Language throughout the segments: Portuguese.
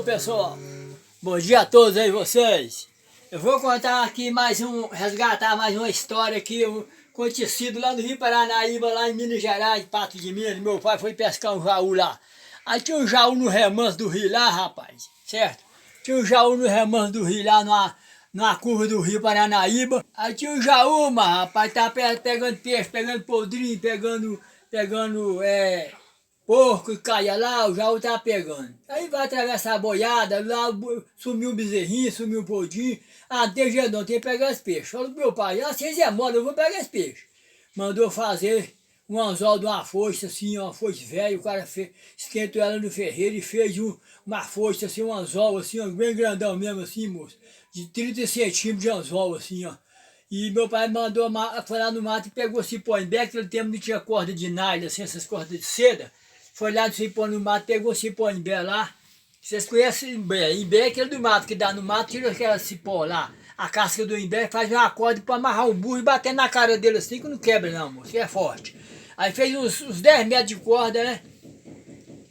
Alô pessoal, bom dia a todos aí vocês. Eu vou contar aqui resgatar mais uma história que acontecido lá no Rio Paranaíba, lá em Minas Gerais, Pato de Minas. Meu pai foi pescar um jaú lá. Aí tinha um jaú no remanso do rio lá, rapaz, certo? Tinha um jaú no remanso do rio lá, numa curva do Rio Paranaíba. Aí tinha um jaú, mas rapaz, tava pegando peixe, pegando podrinho, pegando porco e caia lá, o jaú tava pegando. Aí vai atravessar a boiada, lá sumiu um bezerrinho, sumiu um podinho. Ah, não tem jeito não, tem que pegar esse peixe. Falei pro meu pai, vocês é mole, eu vou pegar esse peixe. Mandou fazer um anzol de uma foice assim, uma foice velha, o cara esquentou ela no ferreiro e fez uma foice assim, um anzol assim, ó, bem grandão mesmo assim, moço. De 30 centímetros de anzol assim, ó. E meu pai foi lá no mato e pegou cipó em beck, naquele tempo não tinha corda de nylon, assim, essas cordas de seda. Foi lá do cipó no mato, pegou cipó em bé lá. Vocês conhecem imbé? Imbé é aquele do mato, que dá no mato, tira aquela cipó lá, a casca do imbé, faz uma corda para amarrar um burro e bater na cara dele assim, que não quebra não, moço, que é forte. Aí fez uns 10 metros de corda, né?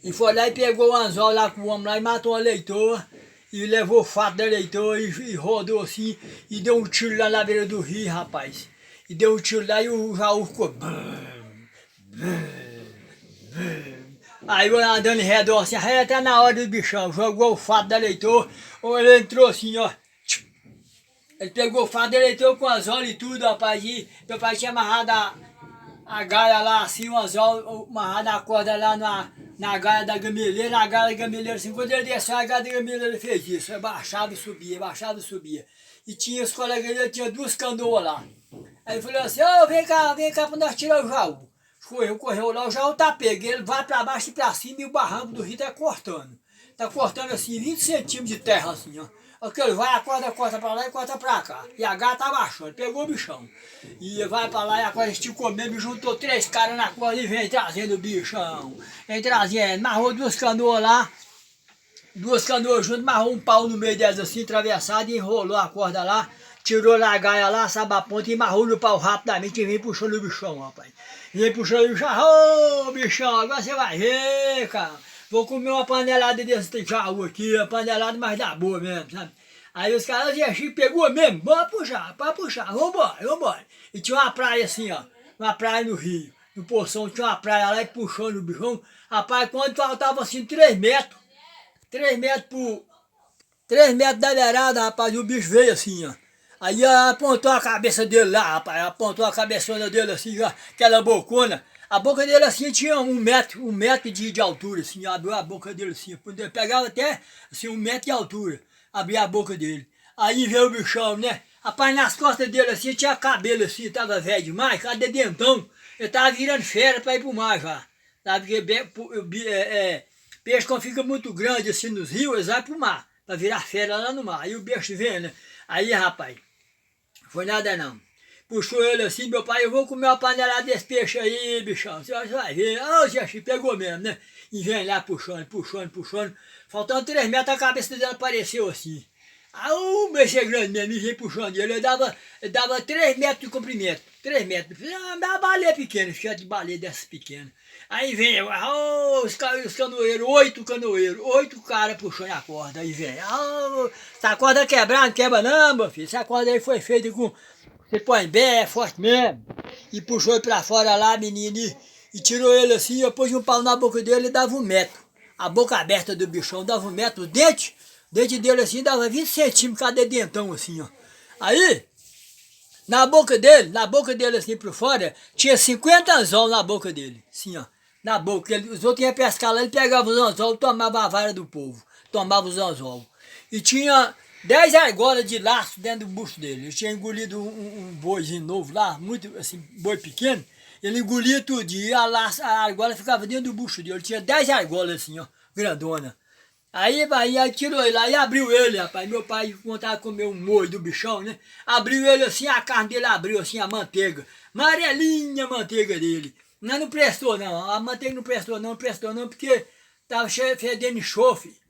E foi lá e pegou o anzol lá com o homem lá e matou uma leitoa. E levou o fato da leitoa e rodou assim, e deu um tiro lá na beira do rio, rapaz. E deu um tiro lá e o jaú ficou... Aí eu andando em redor assim, aí até na hora do bichão, jogou o fato da leitoa, ou ele entrou assim, ó. Ele pegou o fato da leitoa com anzol e tudo, rapaz, e meu pai tinha amarrado a gaia lá, assim, o anzol, amarrado a corda lá na gaia da gameleira, a gaia da gameleira, assim, quando ele desceu, a gaia da gameleira fez isso, baixava e subia, baixava e subia. E tinha os colegas dele, tinha duas canoas lá. Aí ele falou assim, ô, vem cá pra nós tirar o jaú. Correu lá, o jaú tá pego, ele vai pra baixo e pra cima e o barranco do rio tá cortando. Tá cortando assim, 20 centímetros de terra assim, ó. Aquele vai, a corda corta pra lá e corta pra cá. E a gata tá baixando, pegou o bichão. E vai pra lá e a corda esticou mesmo, juntou 3 caras na corda e vem trazendo o bichão. Vem trazendo, marrou 2 canoas lá. 2 canoas juntas, marrou um pau no meio delas assim, atravessado, e enrolou a corda lá. Tirou na gaia lá, sabe a ponta, e marrou no pau rapidamente e vem puxando o bichão, rapaz. Vem puxando o bichão, ô bichão, agora você vai ver, cara. Vou comer uma panelada desse jaú aqui, uma panelada mais da boa mesmo, sabe? Aí os caras, Chico, pegou mesmo, bora puxar, vambora. E tinha uma praia assim, ó, uma praia no rio, no Poção, tinha uma praia lá e puxando o bichão. Rapaz, quando faltava assim 3 metros, 3 metros da beirada, rapaz, e o bicho veio assim, ó. Aí apontou a cabeça dele lá, rapaz, apontou a cabeçona dele assim, ó, aquela bocona. A boca dele assim tinha um metro de altura, assim, abriu a boca dele assim. Pegava até assim, 1 metro de altura, abria a boca dele. Aí veio o bichão, né? Rapaz, nas costas dele assim tinha cabelo assim, tava velho demais, cadê dentão? Ele tava virando fera pra ir pro mar já. Sabe, porque peixe quando fica muito grande assim nos rios, eles vão pro mar, pra virar fera lá no mar. Aí o bicho vem, né? Aí, rapaz, foi nada não. Puxou ele assim, meu pai, eu vou comer uma panelada desse peixe aí, bichão. Você vai ver. Ah, o Zé Chico pegou mesmo, né? E vem lá puxando. Faltando 3 metros, a cabeça dele apareceu assim. Ah, o bicho é grande mesmo, e vem puxando ele. Ele dava 3 metros de comprimento. 3 metros. Uma baleia pequena, ficha de baleia dessas pequenas. Aí vem, os canoeiros, 8 canoeiros, 8 caras puxando a corda. Aí vem, essa corda quebrar, não quebra não, meu filho. Essa corda aí foi feita com... Você põe bem, é forte mesmo. E puxou ele pra fora lá, menino, e tirou ele assim, eu pus um pau na boca dele e dava 1 metro. A boca aberta do bichão dava 1 metro, o dente dele assim dava 20 centímetros cada dentão assim, ó. Aí, na boca dele assim por fora, tinha 50 anzol na boca dele, assim, ó. Na boca, os outros iam pescar lá, ele pegava os anzol, tomava a vara do povo, tomava os anzol. E tinha 10 argolas de laço dentro do bucho dele. Ele tinha engolido um boizinho novo lá, muito assim, boi pequeno. Ele engolia tudo e a argola ficava dentro do bucho dele. Ele tinha 10 argolas assim, ó, grandona. Aí tirou ele lá e abriu ele, rapaz. Meu pai contava comer um molho do bichão, né? Abriu ele assim, a carne dele abriu assim, a manteiga. Amarelinha a manteiga dele. Mas não prestou não, a manteiga não prestou não, porque estava fedendo enxofre.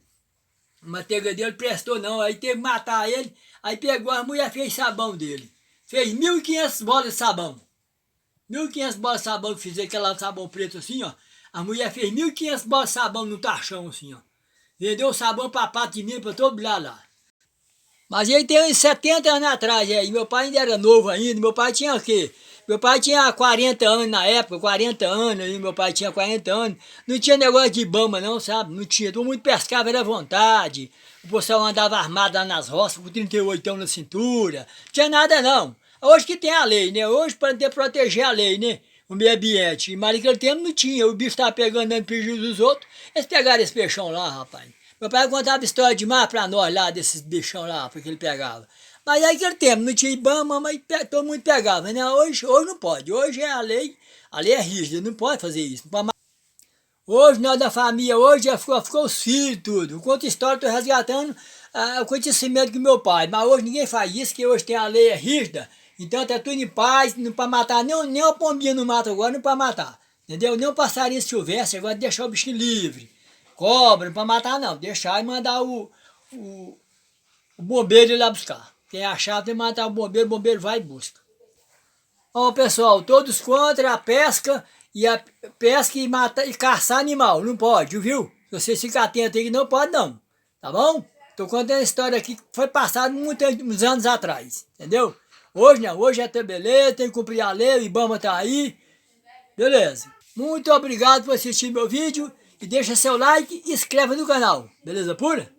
A manteiga dele prestou não, aí teve que matar ele, aí pegou a mulher, fez sabão dele. Fez 1.500 bolas de sabão. 1.500 bolas de sabão, que fiz aquele sabão preto assim, ó. A mulher fez 1.500 bolas de sabão no tachão assim, ó. Vendeu o sabão pra pato de milho pra todo lado lá. Mas ele tem uns 70 anos atrás aí, meu pai ainda era novo ainda, meu pai tinha o quê? Meu pai tinha 40 anos na época, 40 anos, aí meu pai tinha 40 anos, não tinha negócio de Ibama não, sabe? Não tinha, todo mundo pescava, era à vontade, o pessoal andava armado lá nas roças, com 38 na cintura, não tinha nada não. Hoje que tem a lei, né? Hoje para proteger a lei, né? O meio ambiente, mas naquele tempo não tinha, o bicho estava pegando dando prejuízo dos outros, eles pegaram esse peixão lá, rapaz. Meu pai contava história demais pra nós lá, desses bichão lá, porque ele pegava. Mas aí aquele tempo, não tinha Ibama, mas todo mundo pegava, né? Hoje não pode, hoje é a lei é rígida, não pode fazer isso. Hoje nós da família, hoje já ficou os filhos tudo. Conta história, estou resgatando o acontecimento do meu pai, mas hoje ninguém faz isso, que hoje tem a lei é rígida, então tá tudo em paz, não para matar, nem uma pombinha no mato agora, não para matar, entendeu? Nem um passarinho se tivesse, agora deixar o bichinho livre. Cobra, não para matar não, deixar e mandar o bombeiro ir lá buscar. Quem achar tem que matar o bombeiro vai e busca. Ó pessoal, todos contra a pesca e matar e caçar animal, não pode, viu? Se você ficar atento aí que não pode não, tá bom? Tô contando a história aqui que foi passada uns anos atrás, entendeu? Hoje não, hoje é ter beleza, tem que cumprir a lei, o Ibama tá aí, beleza. Muito obrigado por assistir meu vídeo. E deixa seu like e inscreva no canal. Beleza pura?